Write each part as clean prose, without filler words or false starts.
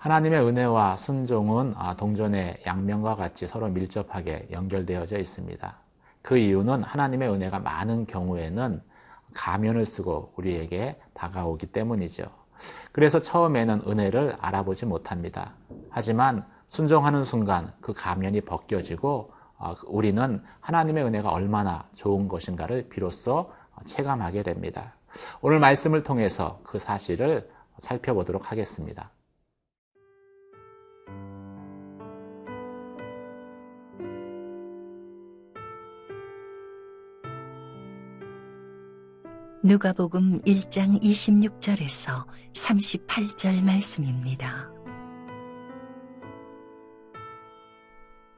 하나님의 은혜와 순종은 동전의 양면과 같이 서로 밀접하게 연결되어져 있습니다. 그 이유는 하나님의 은혜가 많은 경우에는 가면을 쓰고 우리에게 다가오기 때문이죠. 그래서 처음에는 은혜를 알아보지 못합니다. 하지만 순종하는 순간 그 가면이 벗겨지고 우리는 하나님의 은혜가 얼마나 좋은 것인가를 비로소 체감하게 됩니다. 오늘 말씀을 통해서 그 사실을 살펴보도록 하겠습니다. 누가복음 1장 26절에서 38절 말씀입니다.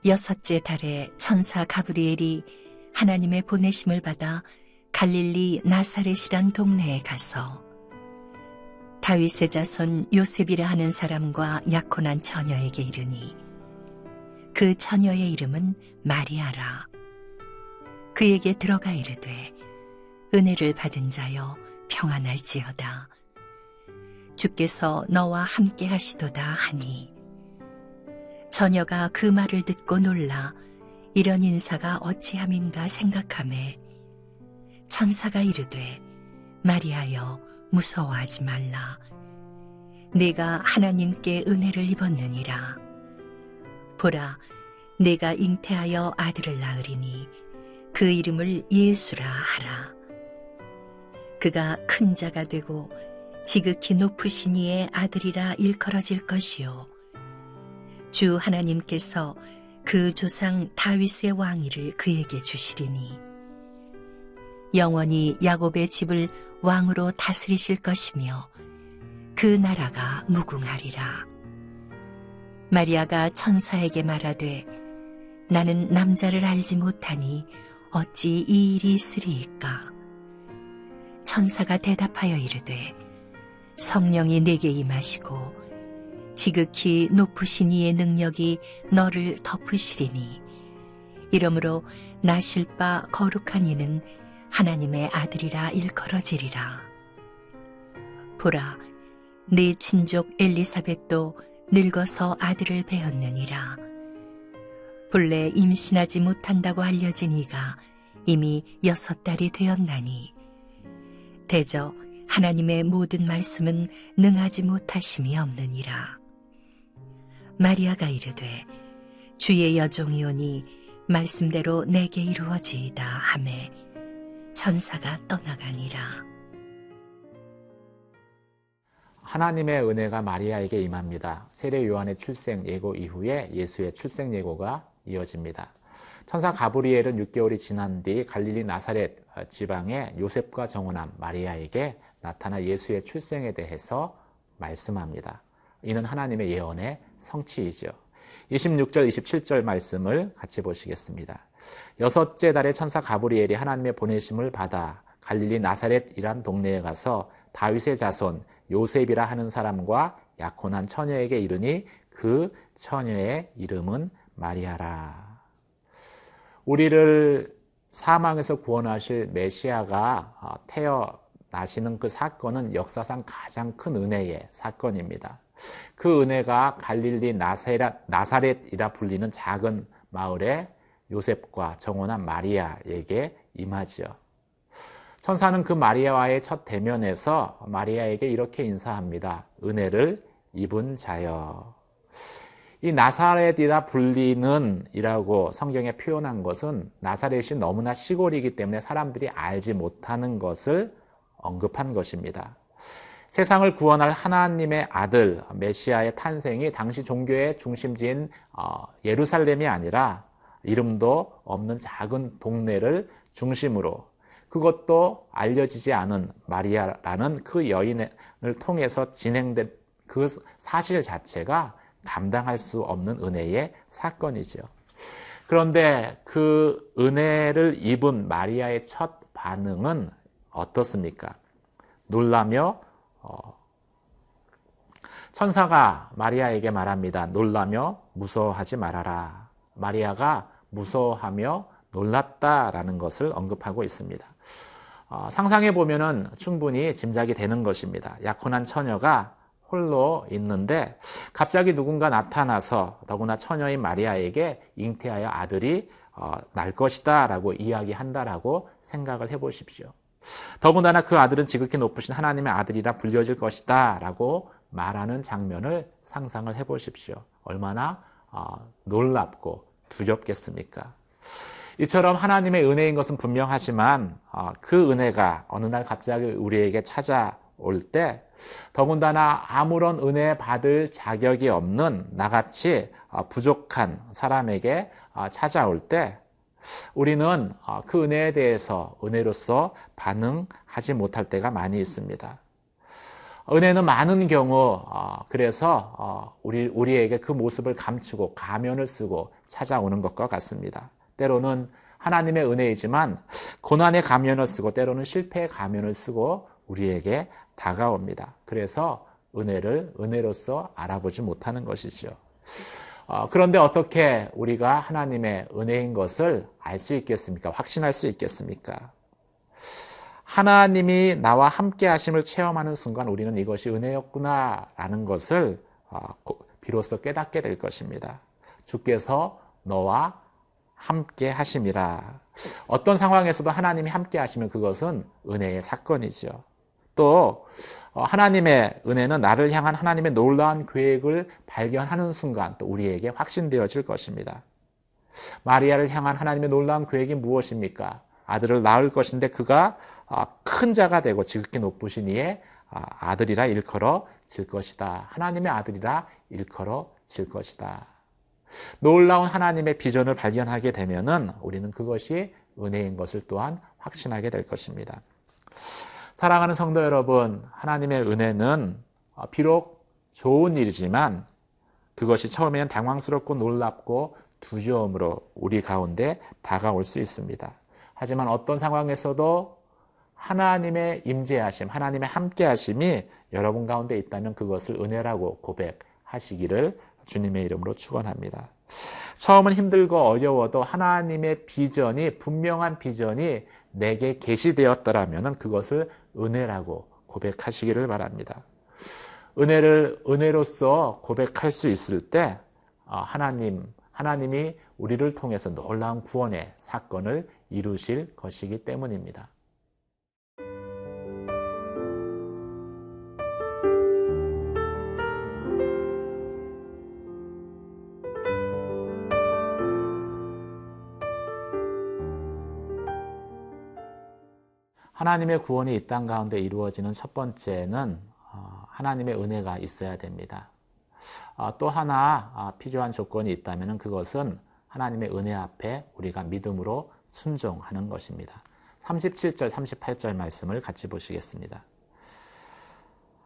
여섯째 달에 천사 가브리엘이 하나님의 보내심을 받아 갈릴리 나사렛이란 동네에 가서 다윗의 자손 요셉이라 하는 사람과 약혼한 처녀에게 이르니 그 처녀의 이름은 마리아라. 그에게 들어가 이르되 은혜를 받은 자여 평안할지어다. 주께서 너와 함께 하시도다 하니 처녀가 그 말을 듣고 놀라 이런 인사가 어찌함인가 생각하매 천사가 이르되 마리아여 무서워하지 말라. 네가 하나님께 은혜를 입었느니라. 보라, 네가 잉태하여 아들을 낳으리니 그 이름을 예수라 하라. 그가 큰 자가 되고 지극히 높으신 이의 아들이라 일컬어질 것이요 주 하나님께서 그 조상 다윗의 왕위를 그에게 주시리니 영원히 야곱의 집을 왕으로 다스리실 것이며 그 나라가 무궁하리라. 마리아가 천사에게 말하되 나는 남자를 알지 못하니 어찌 이 일이 있으리이까. 천사가 대답하여 이르되 성령이 내게 임하시고 지극히 높으신 이의 능력이 너를 덮으시리니 이러므로 나실 바 거룩한 이는 하나님의 아들이라 일컬어지리라. 보라, 네 친족 엘리사벳도 늙어서 아들을 배었느니라. 본래 임신하지 못한다고 알려진 이가 이미 6달이 되었나니 대저 하나님의 모든 말씀은 능하지 못하심이 없느니라. 마리아가 이르되 주의 여종이오니 말씀대로 내게 이루어지이다 하매 천사가 떠나가니라. 하나님의 은혜가 마리아에게 임합니다. 세례 요한의 출생 예고 이후에 예수의 출생 예고가 이어집니다. 천사 가브리엘은 6개월이 지난 뒤 갈릴리 나사렛 지방의 요셉과 정혼한 마리아에게 나타나 예수의 출생에 대해서 말씀합니다. 이는 하나님의 예언의 성취이죠. 26절, 27절 말씀을 같이 보시겠습니다. 여섯째 달에 천사 가브리엘이 하나님의 보내심을 받아 갈릴리 나사렛이란 동네에 가서 다윗의 자손 요셉이라 하는 사람과 약혼한 처녀에게 이르니 그 처녀의 이름은 마리아라. 우리를 사망에서 구원하실 메시아가 태어나시는 그 사건은 역사상 가장 큰 은혜의 사건입니다. 그 은혜가 갈릴리 나사렛이라 불리는 작은 마을에 요셉과 정혼한 마리아에게 임하지요. 천사는 그 마리아와의 첫 대면에서 마리아에게 이렇게 인사합니다. 은혜를 입은 자여. 이 나사렛이라 불리는 이라고 성경에 표현한 것은 나사렛이 너무나 시골이기 때문에 사람들이 알지 못하는 것을 언급한 것입니다. 세상을 구원할 하나님의 아들 메시아의 탄생이 당시 종교의 중심지인 예루살렘이 아니라 이름도 없는 작은 동네를 중심으로 그것도 알려지지 않은 마리아라는 그 여인을 통해서 진행된 그 사실 자체가 감당할 수 없는 은혜의 사건이죠. 그런데 그 은혜를 입은 마리아의 첫 반응은 어떻습니까? 놀라며 천사가 마리아에게 말합니다. 놀라며 무서워하지 말아라. 마리아가 무서워하며 놀랐다라는 것을 언급하고 있습니다. 상상해 보면은 충분히 짐작이 되는 것입니다. 약혼한 처녀가 홀로 있는데 갑자기 누군가 나타나서 더구나 처녀인 마리아에게 잉태하여 아들이 날 것이다 라고 이야기한다라고 생각을 해보십시오. 더군다나 그 아들은 지극히 높으신 하나님의 아들이라 불려질 것이다 라고 말하는 장면을 상상을 해보십시오. 얼마나 놀랍고 두렵겠습니까? 이처럼 하나님의 은혜인 것은 분명하지만 그 은혜가 어느 날 갑자기 우리에게 찾아올 때 더군다나 아무런 은혜 받을 자격이 없는 나같이 부족한 사람에게 찾아올 때 우리는 그 은혜에 대해서 은혜로서 반응하지 못할 때가 많이 있습니다. 은혜는 많은 경우 그래서 우리에게 그 모습을 감추고 가면을 쓰고 찾아오는 것과 같습니다. 때로는 하나님의 은혜이지만 고난의 가면을 쓰고 때로는 실패의 가면을 쓰고 우리에게 다가옵니다. 그래서 은혜를 은혜로서 알아보지 못하는 것이죠. 그런데 어떻게 우리가 하나님의 은혜인 것을 알 수 있겠습니까? 확신할 수 있겠습니까? 하나님이 나와 함께 하심을 체험하는 순간 우리는 이것이 은혜였구나라는 것을 비로소 깨닫게 될 것입니다. 주께서 너와 함께 하심이라. 어떤 상황에서도 하나님이 함께 하시면 그것은 은혜의 사건이죠. 또 하나님의 은혜는 나를 향한 하나님의 놀라운 계획을 발견하는 순간 또 우리에게 확신되어질 것입니다. 마리아를 향한 하나님의 놀라운 계획이 무엇입니까? 아들을 낳을 것인데 그가 큰 자가 되고 지극히 높으신 이의 아들이라 일컬어질 것이다. 하나님의 아들이라 일컬어질 것이다. 놀라운 하나님의 비전을 발견하게 되면은 우리는 그것이 은혜인 것을 또한 확신하게 될 것입니다. 사랑하는 성도 여러분, 하나님의 은혜는 비록 좋은 일이지만 그것이 처음에는 당황스럽고 놀랍고 두려움으로 우리 가운데 다가올 수 있습니다. 하지만 어떤 상황에서도 하나님의 임재하심, 하나님의 함께하심이 여러분 가운데 있다면 그것을 은혜라고 고백하시기를 주님의 이름으로 축원합니다. 처음은 힘들고 어려워도 하나님의 비전이 분명한 비전이 내게 계시되었더라면 그것을 은혜라고 고백하시기를 바랍니다. 은혜를 은혜로서 고백할 수 있을 때 하나님이 우리를 통해서 놀라운 구원의 사건을 이루실 것이기 때문입니다. 하나님의 구원이 이 땅 가운데 이루어지는 첫 번째는 하나님의 은혜가 있어야 됩니다. 또 하나 필요한 조건이 있다면 그것은 하나님의 은혜 앞에 우리가 믿음으로 순종하는 것입니다. 37절, 38절 말씀을 같이 보시겠습니다.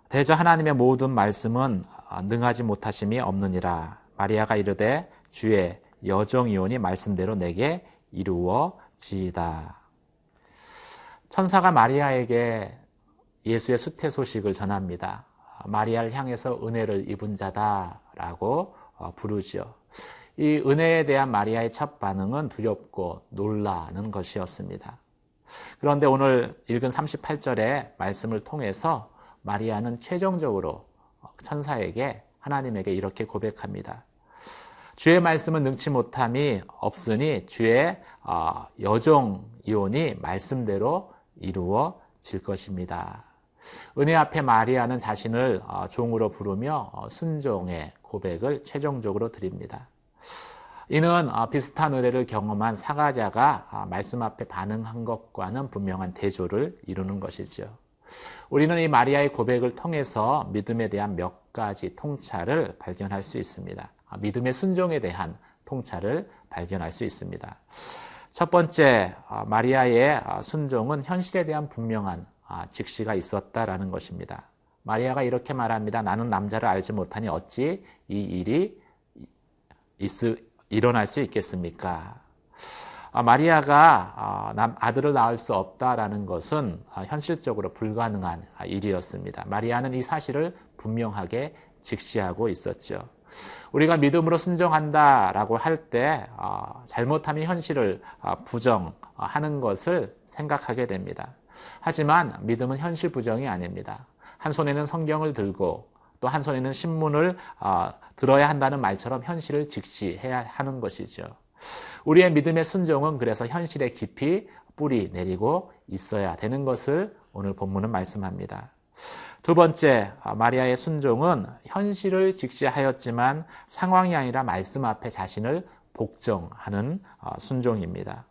대저 하나님의 모든 말씀은 능하지 못하심이 없느니라. 마리아가 이르되 주의 여종이오니 말씀대로 내게 이루어지이다. 천사가 마리아에게 예수의 수태 소식을 전합니다. 마리아를 향해서 은혜를 입은 자다라고 부르지요. 이 은혜에 대한 마리아의 첫 반응은 두렵고 놀라는 것이었습니다. 그런데 오늘 읽은 38절의 말씀을 통해서 마리아는 최종적으로 천사에게 하나님에게 이렇게 고백합니다. 주의 말씀은 능치 못함이 없으니 주의 여종이오니 말씀대로 이루어질 것입니다. 은혜 앞에 마리아는 자신을 종으로 부르며 순종의 고백을 최종적으로 드립니다. 이는 비슷한 은혜를 경험한 사가랴가 말씀 앞에 반응한 것과는 분명한 대조를 이루는 것이죠. 우리는 이 마리아의 고백을 통해서 믿음에 대한 몇 가지 통찰을 발견할 수 있습니다. 믿음의 순종에 대한 통찰을 발견할 수 있습니다. 첫 번째, 마리아의 순종은 현실에 대한 분명한 직시가 있었다라는 것입니다. 마리아가 이렇게 말합니다. 나는 남자를 알지 못하니 어찌 이 일이 일어날 수 있겠습니까? 마리아가 아들을 낳을 수 없다라는 것은 현실적으로 불가능한 일이었습니다. 마리아는 이 사실을 분명하게 직시하고 있었죠. 우리가 믿음으로 순종한다라고 할 때 잘못하면 현실을 부정하는 것을 생각하게 됩니다. 하지만 믿음은 현실 부정이 아닙니다. 한 손에는 성경을 들고 또 한 손에는 신문을 들어야 한다는 말처럼 현실을 직시해야 하는 것이죠. 우리의 믿음의 순종은 그래서 현실에 깊이 뿌리 내리고 있어야 되는 것을 오늘 본문은 말씀합니다. 두 번째, 마리아의 순종은 현실을 직시하였지만 상황이 아니라 말씀 앞에 자신을 복종하는 순종입니다.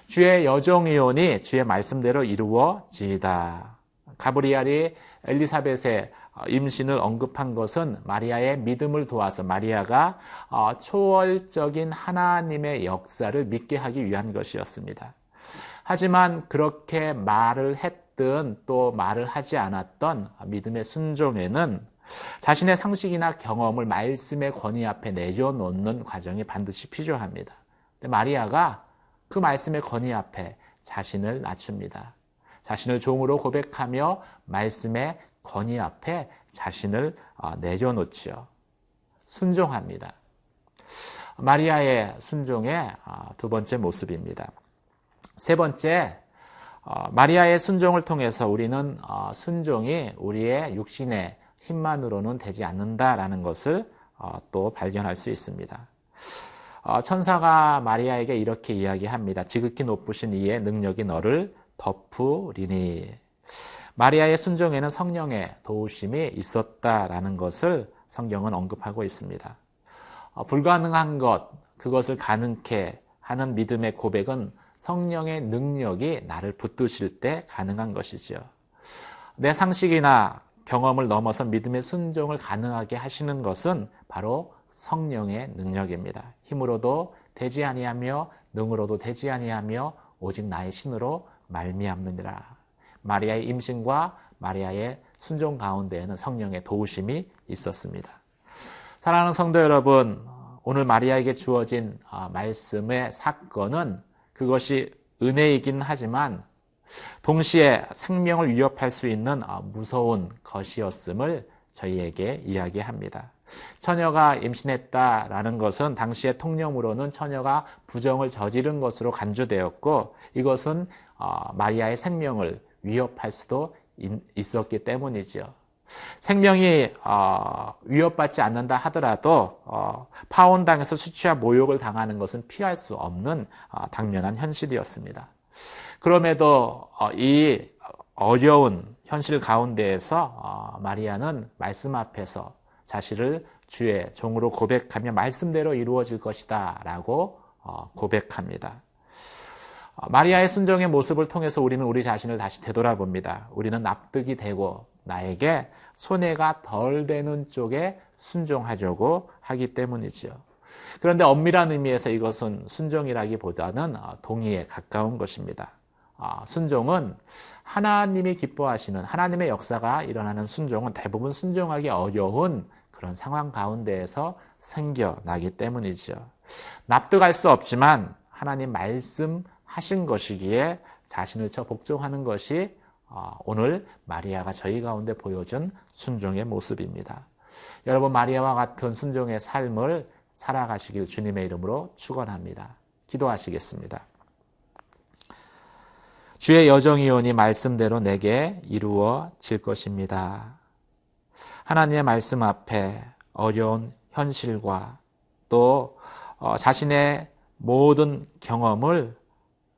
주의 여정이오니 주의 말씀대로 이루어지이다. 가브리엘이 엘리사벳의 임신을 언급한 것은 마리아의 믿음을 도와서 마리아가 초월적인 하나님의 역사를 믿게 하기 위한 것이었습니다. 하지만 그렇게 말을 했든 또 말을 하지 않았던 믿음의 순종에는 자신의 상식이나 경험을 말씀의 권위 앞에 내려놓는 과정이 반드시 필요합니다. 근데 마리아가 그 말씀의 권위 앞에 자신을 낮춥니다. 자신을 종으로 고백하며 말씀의 권위 앞에 자신을 내려놓지요. 순종합니다. 마리아의 순종의 두 번째 모습입니다. 세 번째, 마리아의 순종을 통해서 우리는 순종이 우리의 육신의 힘만으로는 되지 않는다라는 것을 또 발견할 수 있습니다. 천사가 마리아에게 이렇게 이야기합니다. 지극히 높으신 이의 능력이 너를 덮으리니. 마리아의 순종에는 성령의 도우심이 있었다라는 것을 성경은 언급하고 있습니다. 불가능한 것, 그것을 가능케 하는 믿음의 고백은 성령의 능력이 나를 붙드실 때 가능한 것이죠. 내 상식이나 경험을 넘어서 믿음의 순종을 가능하게 하시는 것은 바로 성령의 능력입니다. 힘으로도 되지 아니하며 능으로도 되지 아니하며 오직 나의 신으로 말미암느니라. 마리아의 임신과 마리아의 순종 가운데에는 성령의 도우심이 있었습니다. 사랑하는 성도 여러분, 오늘 마리아에게 주어진 말씀의 사건은 그것이 은혜이긴 하지만 동시에 생명을 위협할 수 있는 무서운 것이었음을 저희에게 이야기합니다. 처녀가 임신했다라는 것은 당시의 통념으로는 처녀가 부정을 저지른 것으로 간주되었고 이것은 마리아의 생명을 위협할 수도 있었기 때문이죠. 생명이 위협받지 않는다 하더라도 파혼당해서 수치와 모욕을 당하는 것은 피할 수 없는 당면한 현실이었습니다. 그럼에도 이 어려운 현실 가운데에서 마리아는 말씀 앞에서 자신을 주의 종으로 고백하며 말씀대로 이루어질 것이다 라고 고백합니다. 마리아의 순종의 모습을 통해서 우리는 우리 자신을 다시 되돌아봅니다. 우리는 납득이 되고 나에게 손해가 덜 되는 쪽에 순종하려고 하기 때문이죠. 그런데 엄밀한 의미에서 이것은 순종이라기보다는 동의에 가까운 것입니다. 순종은 하나님이 기뻐하시는 하나님의 역사가 일어나는 순종은 대부분 순종하기 어려운 그런 상황 가운데에서 생겨나기 때문이죠. 납득할 수 없지만 하나님 말씀하신 것이기에 자신을 쳐 복종하는 것이 오늘 마리아가 저희 가운데 보여준 순종의 모습입니다. 여러분, 마리아와 같은 순종의 삶을 살아가시길 주님의 이름으로 축원합니다. 기도하시겠습니다. 주의 여정이오니 말씀대로 내게 이루어질 것입니다. 하나님의 말씀 앞에 어려운 현실과 또 자신의 모든 경험을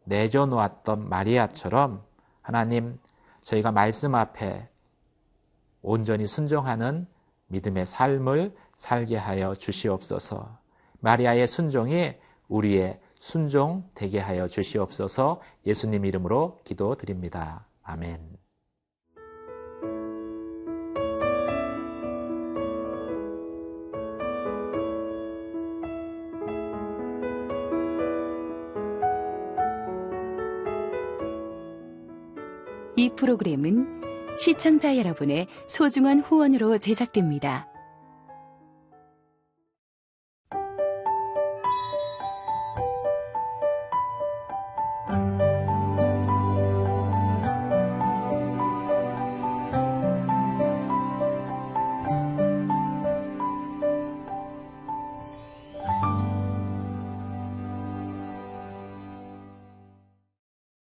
내려놓았던 마리아처럼 하나님, 저희가 말씀 앞에 온전히 순종하는 믿음의 삶을 살게 하여 주시옵소서. 마리아의 순종이 우리의 순종 되게 하여 주시옵소서. 예수님 이름으로 기도드립니다. 아멘. 이 프로그램은 시청자 여러분의 소중한 후원으로 제작됩니다.